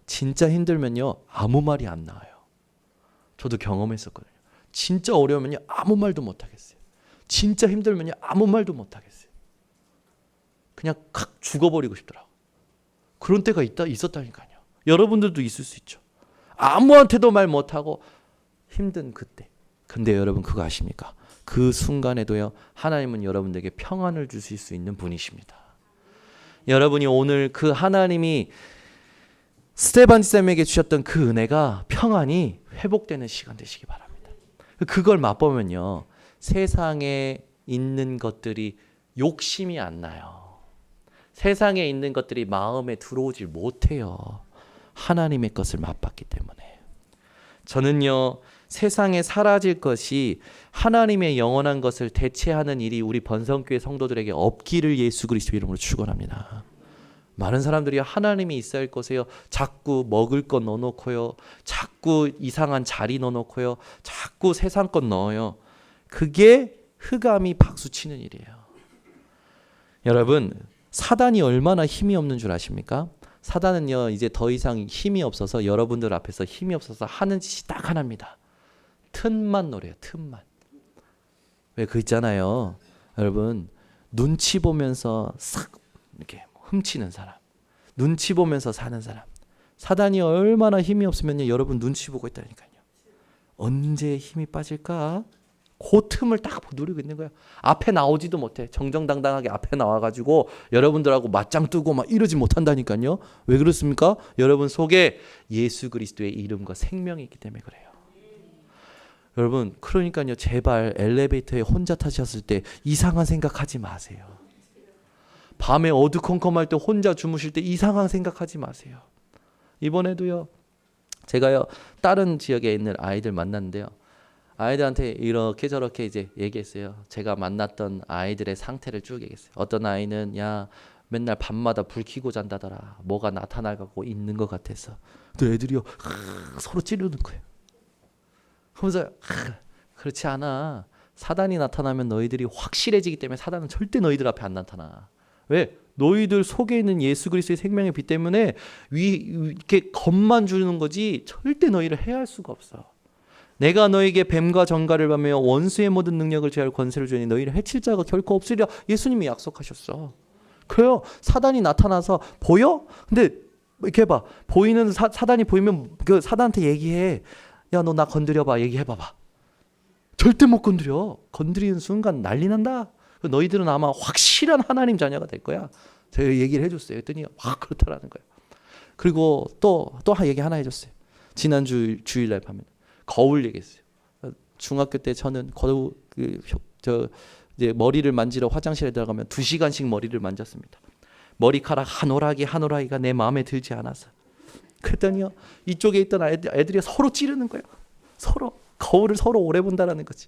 진짜 힘들면요 아무 말이 안 나와요. 저도 경험했었거든요. 진짜 어려우면요 아무 말도 못 하겠어요. 진짜 힘들면요 아무 말도 못 하겠어요. 그냥 칵 죽어버리고 싶더라고. 그런 때가 있었다니까요. 여러분들도 있을 수 있죠. 아무한테도 말 못하고 힘든 그때. 근데 여러분 그거 아십니까? 그 순간에도요 하나님은 여러분들에게 평안을 주실 수 있는 분이십니다. 여러분이 오늘 그 하나님이 스데반 집사님에게 주셨던 그 은혜가 평안이 회복되는 시간 되시기 바랍니다. 그걸 맛보면요 세상에 있는 것들이 욕심이 안 나요. 세상에 있는 것들이 마음에 들어오질 못해요. 하나님의 것을 맛봤기 때문에. 저는요 세상에 사라질 것이 하나님의 영원한 것을 대체하는 일이 우리 번성교회 성도들에게 없기를 예수 그리스도 이름으로 축원합니다. 많은 사람들이 하나님이 있어야 할 곳에요 자꾸 먹을 것 넣어놓고요 자꾸 이상한 자리 넣어놓고요 자꾸 세상 것 넣어요. 그게 흑암이 박수치는 일이에요. 여러분 사단이 얼마나 힘이 없는 줄 아십니까? 사단은요, 이제 더 이상 힘이 없어서, 여러분들 앞에서 힘이 없어서 하는 짓이 딱 하나입니다. 틈만 노려요. 틈만. 왜 그 있잖아요, 여러분, 눈치 보면서 싹 이렇게 훔치는 사람, 눈치 보면서 사는 사람. 사단이 얼마나 힘이 없으면요, 여러분 눈치 보고 있다니까요. 언제 힘이 빠질까? 그 틈을 딱 누리고 있는 거예요. 앞에 나오지도 못해. 정정당당하게 앞에 나와가지고 여러분들하고 맞짱 뜨고 막 이러지 못한다니까요. 왜 그렇습니까? 여러분 속에 예수 그리스도의 이름과 생명이 있기 때문에 그래요. 여러분, 그러니까요, 제발 엘리베이터에 혼자 타셨을 때 이상한 생각하지 마세요. 밤에 어두컴컴할 때 혼자 주무실 때 이상한 생각하지 마세요. 이번에도요, 제가요 다른 지역에 있는 아이들 만났는데요, 아이들한테 이렇게 저렇게 이제 얘기했어요. 제가 만났던 아이들의 상태를 쭉 얘기했어요. 어떤 아이는 야 맨날 밤마다 불 켜고 잔다더라. 뭐가 나타나고 있는 것 같아서. 또 애들이요 서로 찌르는 거예요. 그러면서 그렇지 않아. 사단이 나타나면 너희들이 확실해지기 때문에 사단은 절대 너희들 앞에 안 나타나. 왜? 너희들 속에 있는 예수 그리스도의 생명의 빛 때문에 이렇게 겁만 주는 거지 절대 너희를 해할 수가 없어. 내가 너에게 뱀과 정갈을 밤며 원수의 모든 능력을 제할 권세를 주니 너희를 해칠 자가 결코 없으리라. 예수님이 약속하셨어. 그래요. 사단이 나타나서 보여? 근데 이렇게 해봐. 보이는 사단이 보이면 그 사단한테 얘기해. 야, 너 나 건드려봐. 얘기해봐봐. 절대 못 건드려. 건드리는 순간 난리 난다. 너희들은 아마 확실한 하나님 자녀가 될 거야. 제가 얘기를 해줬어요. 그랬더니 그렇다라는 거예요. 그리고 또 얘기 하나 해줬어요. 지난 주일날 밤에 거울 얘기했어요. 중학교 때 저는 거울 이제 머리를 만지러 화장실에 들어가면 2시간씩 머리를 만졌습니다. 머리카락 한 오라기가 내 마음에 들지 않아서. 그랬더니요, 이쪽에 있던 애들이 서로 찌르는 거예요. 서로 거울을 서로 오래 본다라는 거지.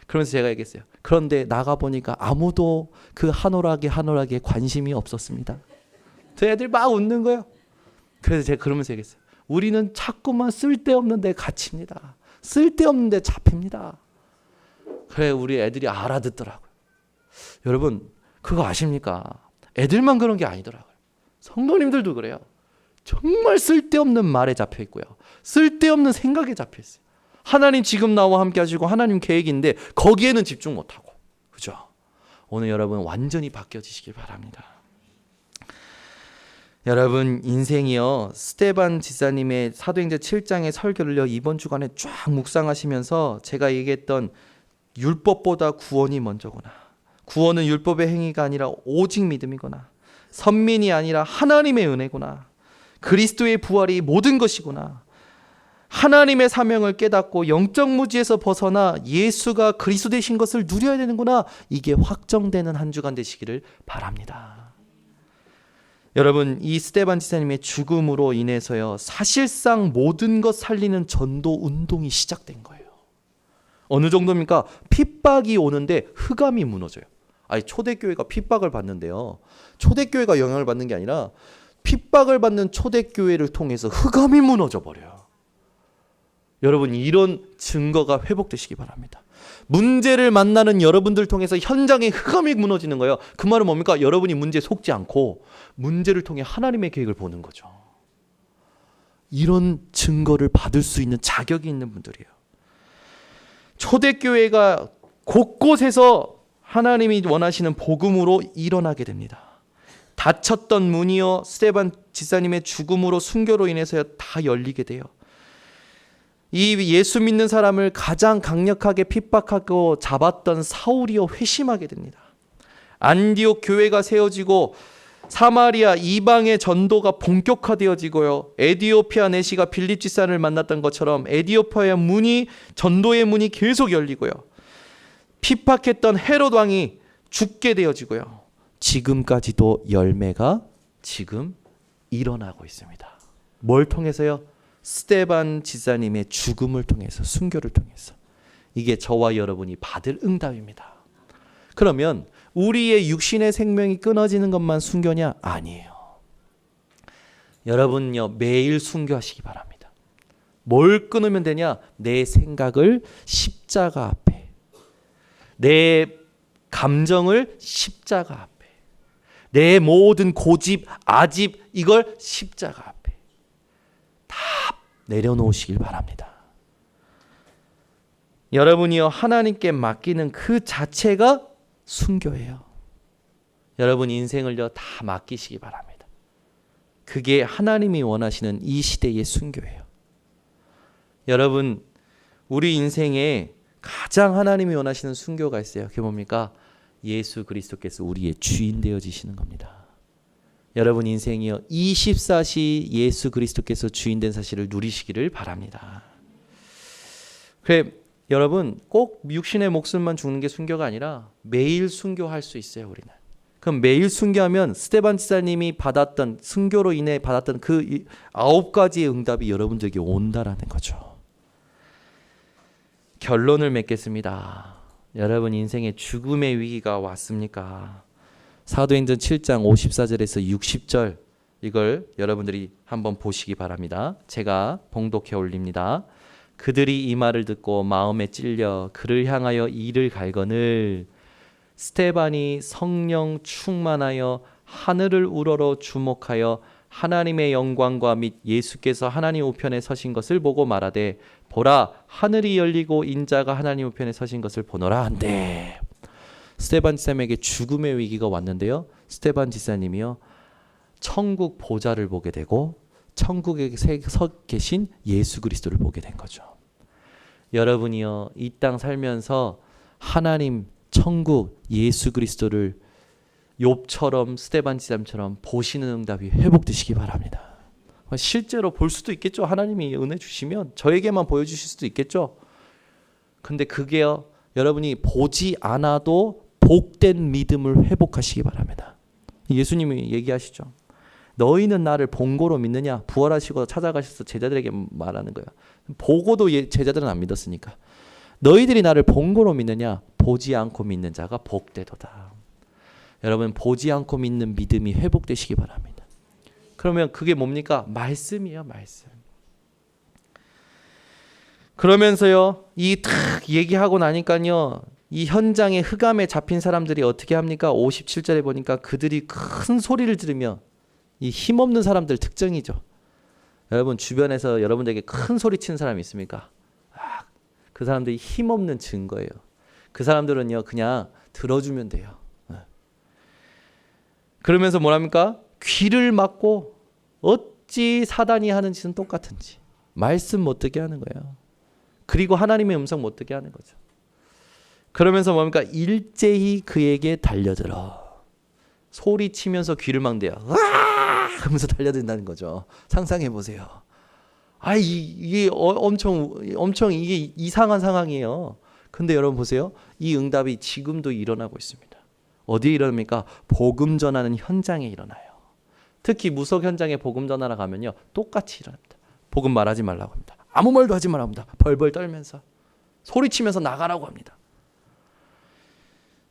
그러면서 제가 얘기했어요. 그런데 나가 보니까 아무도 그 한 오라기에 관심이 없었습니다. 그 애들 막 웃는 거예요. 그래서 제가 그러면서 얘기했어요. 우리는 자꾸만 쓸데없는 데 갇힙니다. 쓸데없는 데 잡힙니다. 그래, 우리 애들이 알아듣더라고요. 여러분, 그거 아십니까? 애들만 그런 게 아니더라고요. 성도님들도 그래요. 정말 쓸데없는 말에 잡혀 있고요. 쓸데없는 생각에 잡혀 있어요. 하나님 지금 나와 함께 하시고 하나님 계획인데 거기에는 집중 못하고. 그죠? 오늘 여러분 완전히 바뀌어지시길 바랍니다. 여러분, 인생이요, 스테반 지사님의 사도행전 7장의 설교를요 이번 주간에 쫙 묵상하시면서 제가 얘기했던 율법보다 구원이 먼저구나, 구원은 율법의 행위가 아니라 오직 믿음이구나, 선민이 아니라 하나님의 은혜구나, 그리스도의 부활이 모든 것이구나, 하나님의 사명을 깨닫고 영적 무지에서 벗어나 예수가 그리스도 되신 것을 누려야 되는구나, 이게 확정되는 한 주간 되시기를 바랍니다. 여러분, 이 스테반 지사님의 죽음으로 인해서요, 사실상 모든 것 살리는 전도 운동이 시작된 거예요. 어느 정도입니까? 핍박이 오는데 흑암이 무너져요. 아니, 초대교회가 핍박을 받는데요, 초대교회가 영향을 받는 게 아니라 핍박을 받는 초대교회를 통해서 흑암이 무너져 버려요. 여러분, 이런 증거가 회복되시기 바랍니다. 문제를 만나는 여러분들 통해서 현장에 흑암이 무너지는 거예요. 그 말은 뭡니까? 여러분이 문제에 속지 않고 문제를 통해 하나님의 계획을 보는 거죠. 이런 증거를 받을 수 있는 자격이 있는 분들이에요. 초대교회가 곳곳에서 하나님이 원하시는 복음으로 일어나게 됩니다. 닫혔던 문이요, 스테반 지사님의 죽음으로 순교로 인해서 다 열리게 돼요. 이 예수 믿는 사람을 가장 강력하게 핍박하고 잡았던 사울이요 회심하게 됩니다. 안디옥 교회가 세워지고 사마리아 이방의 전도가 본격화되어지고요, 에디오피아 내시가 빌립 지사를 만났던 것처럼 에디오피아의 문이, 전도의 문이 계속 열리고요, 핍박했던 헤롯 왕이 죽게 되어지고요, 지금까지도 열매가 지금 일어나고 있습니다. 뭘 통해서요? 스테반 지사님의 죽음을 통해서, 순교를 통해서. 이게 저와 여러분이 받을 응답입니다. 그러면 우리의 육신의 생명이 끊어지는 것만 순교냐? 아니에요. 여러분요, 매일 순교하시기 바랍니다. 뭘 끊으면 되냐? 내 생각을 십자가 앞에, 내 감정을 십자가 앞에, 내 모든 고집, 아집 이걸 십자가 앞에 다 내려놓으시길 바랍니다. 여러분이요 하나님께 맡기는 그 자체가 순교예요. 여러분 인생을요 다 맡기시기 바랍니다. 그게 하나님이 원하시는 이 시대의 순교예요. 여러분 우리 인생에 가장 하나님이 원하시는 순교가 있어요. 그게 뭡니까? 예수 그리스도께서 우리의 주인 되어지시는 겁니다. 여러분 인생이요 24시 예수 그리스도께서 주인 된 사실을 누리시기를 바랍니다. 그래 여러분 꼭 육신의 목숨만 죽는 게 순교가 아니라 매일 순교할 수 있어요. 우리는. 그럼 매일 순교하면 스데반 지사님이 받았던 순교로 인해 받았던 그 9가지의 응답이 여러분들에게 온다라는 거죠. 결론을 맺겠습니다. 여러분 인생에 죽음의 위기가 왔습니까? 사도행전 7장 54절에서 60절 이걸 여러분들이 한번 보시기 바랍니다. 제가 봉독해 올립니다. 그들이 이 말을 듣고 마음에 찔려 그를 향하여 이를 갈거늘 스데반이 성령 충만하여 하늘을 우러러 주목하여 하나님의 영광과 및 예수께서 하나님 우편에 서신 것을 보고 말하되 보라 하늘이 열리고 인자가 하나님 우편에 서신 것을 보노라 한대. 스데반 지사님에게 죽음의 위기가 왔는데요. 스데반 지사님이요 천국 보좌를 보게 되고 천국에 서 계신 예수 그리스도를 보게 된 거죠. 여러분이요 이 땅 살면서 하나님 천국 예수 그리스도를 욥처럼 스데반 지사님처럼 보시는 응답이 회복되시기 바랍니다. 실제로 볼 수도 있겠죠. 하나님이 은혜 주시면 저에게만 보여주실 수도 있겠죠. 근데 그게요 여러분이 보지 않아도 복된 믿음을 회복하시기 바랍니다. 예수님이 얘기하시죠. 너희는 나를 본고로 믿느냐? 부활하시고 찾아가셔서 제자들에게 말하는 거예요. 보고도 제자들은 안 믿었으니까. 너희들이 나를 본고로 믿느냐? 보지 않고 믿는 자가 복되도다. 여러분 보지 않고 믿는 믿음이 회복되시기 바랍니다. 그러면 그게 뭡니까? 말씀이에요. 말씀. 그러면서요 이 탁 얘기하고 나니까요 이 현장에 흑암에 잡힌 사람들이 어떻게 합니까? 57절에 보니까 그들이 큰 소리를 들으며 이 힘없는 사람들 특징이죠. 여러분 주변에서 여러분들에게 큰 소리 치는 사람이 있습니까? 그 사람들이 힘없는 증거예요. 그 사람들은요 그냥 들어주면 돼요. 그러면서 뭐랍니까? 귀를 막고 어찌 사단이 하는 짓은 똑같은지 말씀 못 듣게 하는 거예요. 그리고 하나님의 음성 못 듣게 하는 거죠. 그러면서 뭡니까? 일제히 그에게 달려들어 소리치면서 귀를 막대요. 하면서 달려든다는 거죠. 상상해 보세요. 이게 엄청 이게 이상한 상황이에요. 근데 여러분 보세요. 이 응답이 지금도 일어나고 있습니다. 어디에 일어납니까? 복음 전하는 현장에 일어나요. 특히 무속 현장에 복음 전하러 가면요 똑같이 일어납니다. 복음 말하지 말라고 합니다. 아무 말도 하지 말라고 합니다. 벌벌 떨면서 소리치면서 나가라고 합니다.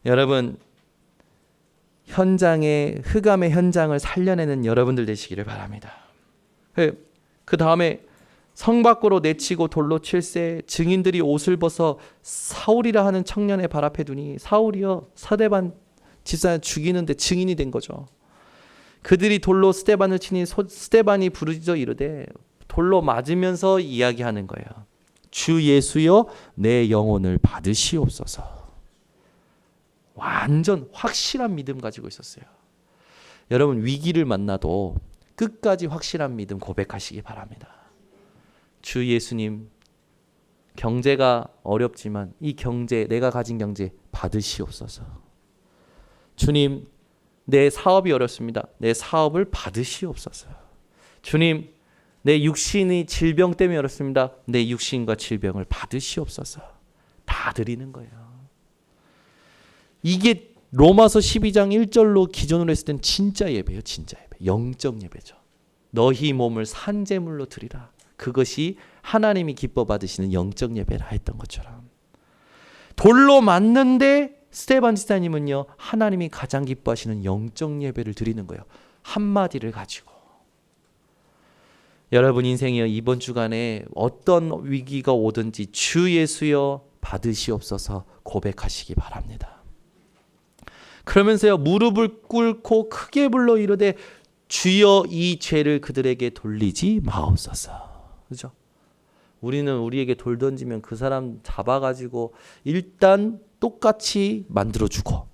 여러분 현장의 흑암의 현장을 살려내는 여러분들 되시기를 바랍니다. 그 다음에 성 밖으로 내치고 돌로 칠세 증인들이 옷을 벗어 사울이라 하는 청년의 발 앞에 두니 사울이요 스데반 지사 죽이는데 증인이 된 거죠. 그들이 돌로 스데반을 치니 스데반이 부르짖어 이르되 돌로 맞으면서 이야기하는 거예요. 주 예수여 내 영혼을 받으시옵소서. 완전 확실한 믿음 가지고 있었어요. 여러분 위기를 만나도 끝까지 확실한 믿음 고백하시기 바랍니다. 주 예수님 경제가 어렵지만 이 경제 내가 가진 경제 받으시옵소서. 주님 내 사업이 어렵습니다. 내 사업을 받으시옵소서. 주님 내 육신이 질병 때문에 어렵습니다. 내 육신과 질병을 받으시옵소서. 다 드리는 거예요. 이게 로마서 12장 1절로 기존으로 했을 땐 진짜 예배예요. 진짜 예배. 영적 예배죠. 너희 몸을 산제물로 드리라. 그것이 하나님이 기뻐 받으시는 영적 예배라 했던 것처럼. 돌로 맞는데 스데반 지사님은요. 하나님이 가장 기뻐하시는 영적 예배를 드리는 거예요. 한마디를 가지고. 여러분 인생이요. 이번 주간에 어떤 위기가 오든지 주 예수여 받으시옵소서 고백하시기 바랍니다. 그러면서요 무릎을 꿇고 크게 불러 이르되 주여 이 죄를 그들에게 돌리지 마옵소서. 그죠? 우리는 우리에게 돌 던지면 그 사람 잡아가지고 일단 똑같이 만들어주고,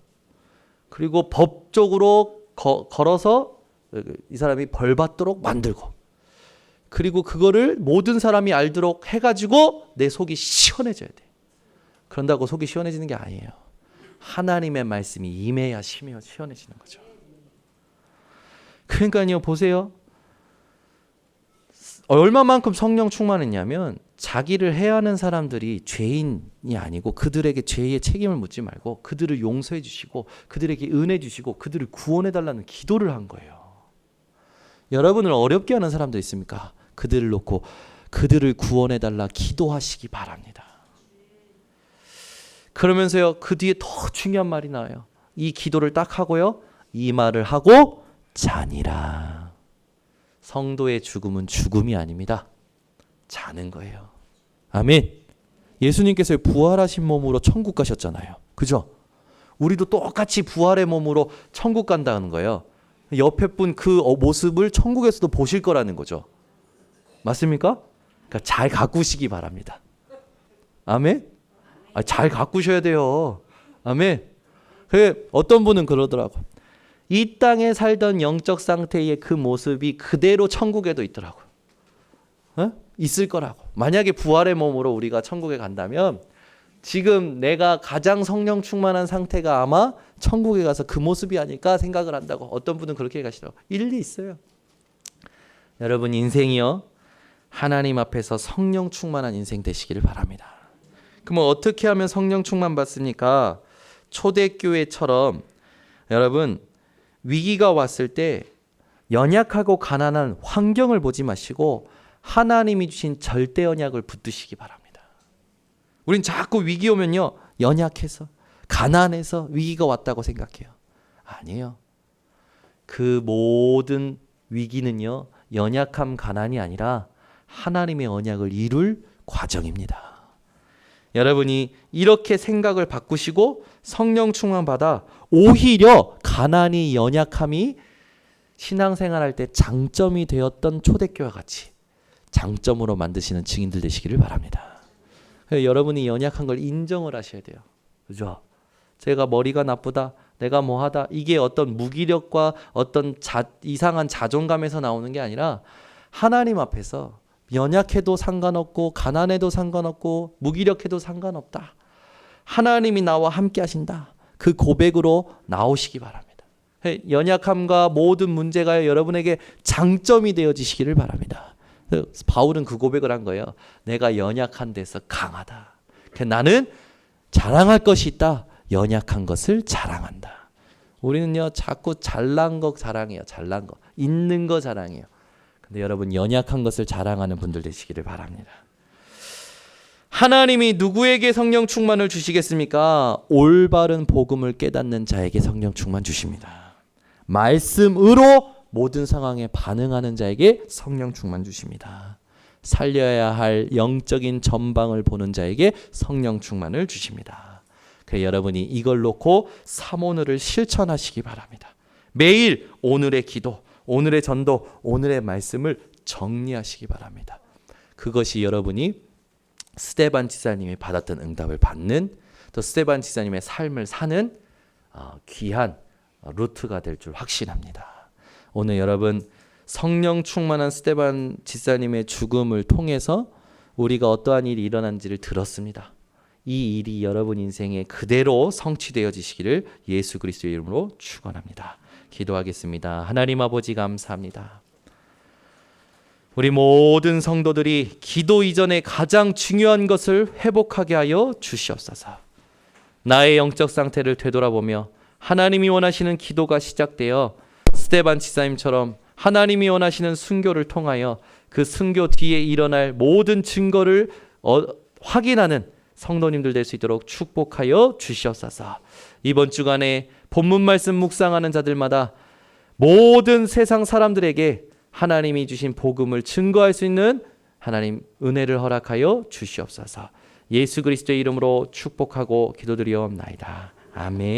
그리고 법적으로 걸어서 이 사람이 벌 받도록 만들고, 그리고 그거를 모든 사람이 알도록 해가지고 내 속이 시원해져야 돼. 그런다고 속이 시원해지는 게 아니에요. 하나님의 말씀이 임해야 시원해지는 거죠. 그러니까요, 보세요. 얼마만큼 성령 충만했냐면 자기를 해하는 사람들이 죄인이 아니고 그들에게 죄의 책임을 묻지 말고 그들을 용서해 주시고 그들에게 은혜 주시고 그들을 구원해 달라는 기도를 한 거예요. 여러분을 어렵게 하는 사람도 있습니까? 그들을 놓고 그들을 구원해 달라 기도하시기 바랍니다. 그러면서요 그 뒤에 더 중요한 말이 나와요. 이 기도를 딱 하고요 이 말을 하고 자니라. 성도의 죽음은 죽음이 아닙니다. 자는 거예요. 아멘. 예수님께서 부활하신 몸으로 천국 가셨잖아요. 그죠? 우리도 똑같이 부활의 몸으로 천국 간다는 거예요. 옆에 분 그 모습을 천국에서도 보실 거라는 거죠. 맞습니까? 그러니까 잘 가꾸시기 바랍니다. 아멘. 잘 가꾸셔야 돼요. 아멘. 어떤 분은 그러더라고. 이 땅에 살던 영적 상태의 그 모습이 그대로 천국에도 있더라고. 있을 거라고. 만약에 부활의 몸으로 우리가 천국에 간다면 지금 내가 가장 성령 충만한 상태가 아마 천국에 가서 그 모습이 아닐까 생각을 한다고. 어떤 분은 그렇게 가시더라고. 일리 있어요. 여러분 인생이요 하나님 앞에서 성령 충만한 인생 되시기를 바랍니다. 그럼 어떻게 하면 성령 충만 받습니까? 초대교회처럼 여러분 위기가 왔을 때 연약하고 가난한 환경을 보지 마시고 하나님이 주신 절대 언약을 붙드시기 바랍니다. 우린 자꾸 위기 오면요 연약해서 가난해서 위기가 왔다고 생각해요. 아니에요. 그 모든 위기는요 연약함 가난이 아니라 하나님의 언약을 이룰 과정입니다. 여러분이 이렇게 생각을 바꾸시고 성령 충만 받아 오히려 가난이 연약함이 신앙생활할 때 장점이 되었던 초대교회와 같이 장점으로 만드시는 증인들 되시기를 바랍니다. 여러분이 연약한 걸 인정을 하셔야 돼요. 그죠? 제가 머리가 나쁘다, 내가 뭐하다, 이게 어떤 무기력과 어떤 이상한 자존감에서 나오는 게 아니라 하나님 앞에서 연약해도 상관없고 가난해도 상관없고 무기력해도 상관없다. 하나님이 나와 함께 하신다. 그 고백으로 나오시기 바랍니다. 연약함과 모든 문제가 여러분에게 장점이 되어지시기를 바랍니다. 바울은 그 고백을 한 거예요. 내가 연약한 데서 강하다. 나는 자랑할 것이 있다. 연약한 것을 자랑한다. 우리는요 자꾸 잘난 거 자랑해요. 잘난 거. 있는 거 자랑해요. 근데 여러분 연약한 것을 자랑하는 분들 되시기를 바랍니다. 하나님이 누구에게 성령 충만을 주시겠습니까? 올바른 복음을 깨닫는 자에게 성령 충만 주십니다. 말씀으로 모든 상황에 반응하는 자에게 성령 충만 주십니다. 살려야 할 영적인 전방을 보는 자에게 성령 충만을 주십니다. 그래서 여러분이 이걸 놓고 사모늘을 실천하시기 바랍니다. 매일 오늘의 기도, 오늘의 전도, 오늘의 말씀을 정리하시기 바랍니다. 그것이 여러분이 스데반 지사님이 받았던 응답을 받는, 또 스데반 지사님의 삶을 사는 귀한 루트가 될 줄 확신합니다. 오늘 여러분 성령 충만한 스데반 지사님의 죽음을 통해서 우리가 어떠한 일이 일어난지를 들었습니다. 이 일이 여러분 인생에 그대로 성취되어지시기를 예수 그리스도의 이름으로 축원합니다. 기도하겠습니다. 하나님 아버지 감사합니다. 우리 모든 성도들이 기도 이전에 가장 중요한 것을 회복하게 하여 주시옵소서. 나의 영적 상태를 되돌아보며 하나님이 원하시는 기도가 시작되어 스데반 지사님처럼 하나님이 원하시는 순교를 통하여 그 순교 뒤에 일어날 모든 증거를 확인하는 성도님들 될 수 있도록 축복하여 주시옵소서. 이번 주간에 본문 말씀 묵상하는 자들마다 모든 세상 사람들에게 하나님이 주신 복음을 증거할 수 있는 하나님 은혜를 허락하여 주시옵소서. 예수 그리스도의 이름으로 축복하고 기도드리옵나이다. 아멘.